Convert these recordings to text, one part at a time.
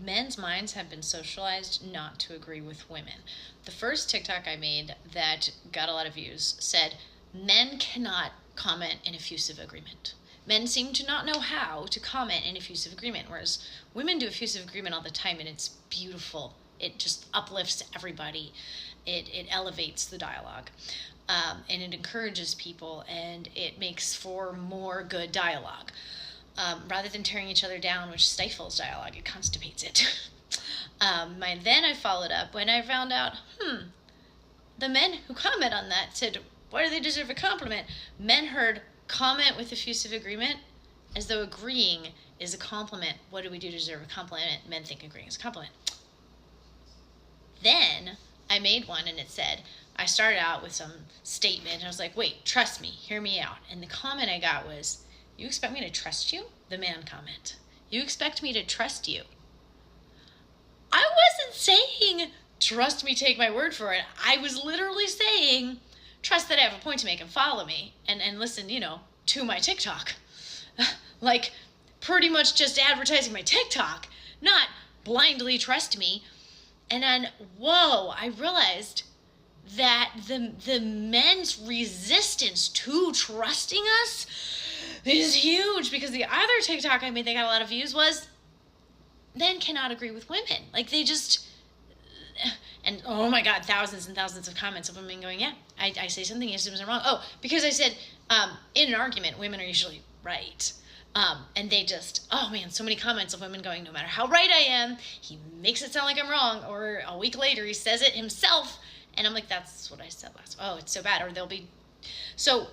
men's minds have been socialized not to agree with women. The first TikTok I made that got a lot of views said, men cannot comment in effusive agreement. Men seem to not know how to comment in effusive agreement, whereas women do effusive agreement all the time, and it's beautiful. It just uplifts everybody. It elevates the dialogue, and it encourages people, and it makes for more good dialogue. Rather than tearing each other down, which stifles dialogue, it constipates it. Then I followed up when I found out, the men who comment on that said, why do they deserve a compliment? Men heard comment with effusive agreement as though agreeing is a compliment. What do we do to deserve a compliment? Men think agreeing is a compliment. Then I made one and it said, I started out with some statement and I was like, wait, trust me, hear me out. And the comment I got was, you expect me to trust you? The man comment. You expect me to trust you? I wasn't saying, trust me, take my word for it. I was literally saying, trust that I have a point to make and follow me and listen, to my TikTok. Like, pretty much just advertising my TikTok, not blindly trust me. And then, whoa, I realized that the men's resistance to trusting us is huge, because the other TikTok I made that got a lot of views was, men cannot agree with women. Like, they just, and oh my God, thousands and thousands of comments of women going, yeah, I say something, you assume I'm wrong. Oh, because I said, in an argument, women are usually right. And they just, oh man, so many comments of women going, no matter how right I am, he makes it sound like I'm wrong. Or a week later, he says it himself. And I'm like, that's what I said last. Oh, it's so bad. Or they'll be. So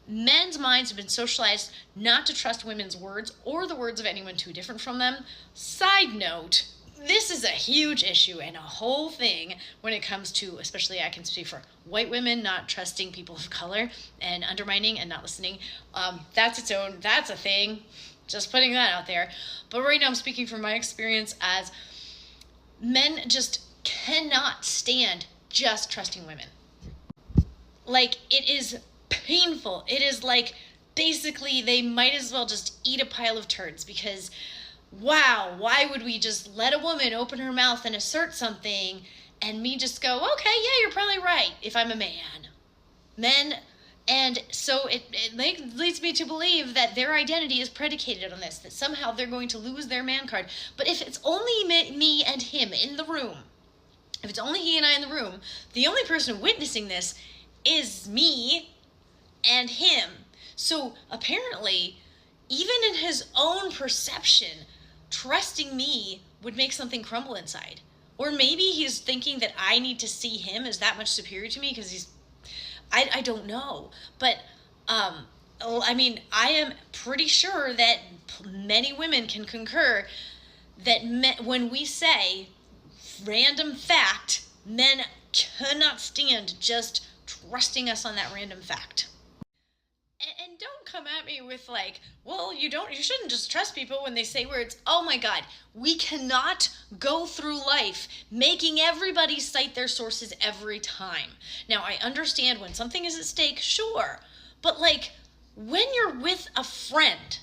men's minds have been socialized not to trust women's words or the words of anyone too different from them. Side note, this is a huge issue and a whole thing when it comes to, especially I can speak for white women, not trusting people of color and undermining and not listening. That's a thing. Just putting that out there. But right now I'm speaking from my experience as men just cannot stand just trusting women. Like, it is painful. It is like, basically, they might as well just eat a pile of turds, because wow, why would we just let a woman open her mouth and assert something and me just go, okay, yeah, you're probably right, if I'm a man. Men, and so it leads me to believe that their identity is predicated on this, that somehow they're going to lose their man card. But if it's only me and him in the room, if it's only he and I in the room, the only person witnessing this is me and him. So apparently, even in his own perception, trusting me would make something crumble inside. Or maybe he's thinking that I need to see him as that much superior to me because he's, I don't know. But, I mean, I am pretty sure that many women can concur that when we say random fact, men cannot stand just trusting us on that random fact. And don't come at me with like, well, you shouldn't just trust people when they say words. Oh my God, we cannot go through life making everybody cite their sources every time. Now, I understand when something is at stake, sure. But like, when you're with a friend,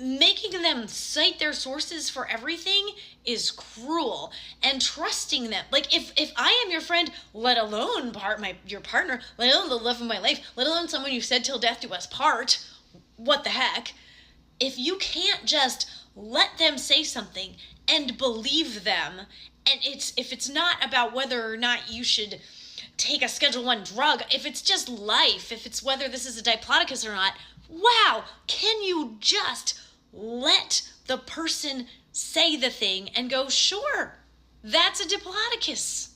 making them cite their sources for everything is cruel. And trusting them, like if I am your friend, let alone your partner, let alone the love of my life, let alone someone you said till death do us part, what the heck? If you can't just let them say something and believe them, and if it's not about whether or not you should take a Schedule I drug, if it's just life, if it's whether this is a diplodocus or not, wow, can you just let the person say the thing and go, sure, that's a diplodocus.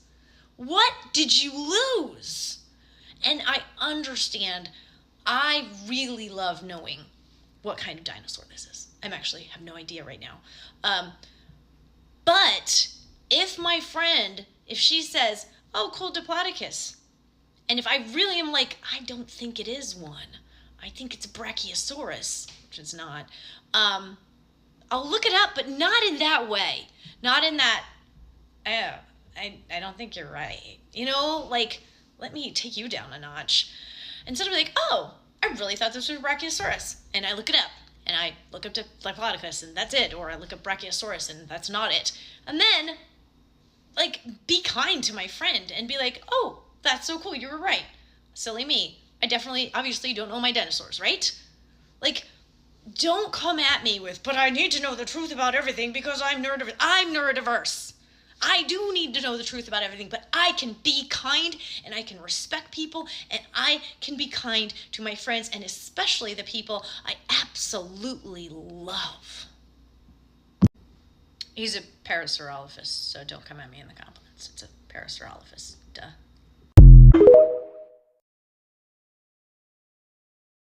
What did you lose? And I understand. I really love knowing what kind of dinosaur this is. I actually have no idea right now. But if my friend, if she says, oh, cool, diplodocus, and if I really am like, I don't think it is one, I think it's a Brachiosaurus, which it's not, I'll look it up, but not in that way. Not in that, I don't think you're right. Like, let me take you down a notch. Instead of like, oh, I really thought this was Brachiosaurus. And I look it up. and I look up Diplodocus and that's it, or I look up Brachiosaurus and that's not it. And then, like, be kind to my friend and be like, oh, that's so cool, you were right. Silly me. I definitely, obviously don't know my dinosaurs, right? Like, don't come at me with, but I need to know the truth about everything because I'm neurodiverse. I'm neurodiverse. I do need to know the truth about everything, but I can be kind and I can respect people and I can be kind to my friends and especially the people I absolutely love. He's a Parasaurolophus, so don't come at me in the compliments. It's a Parasaurolophus. Duh.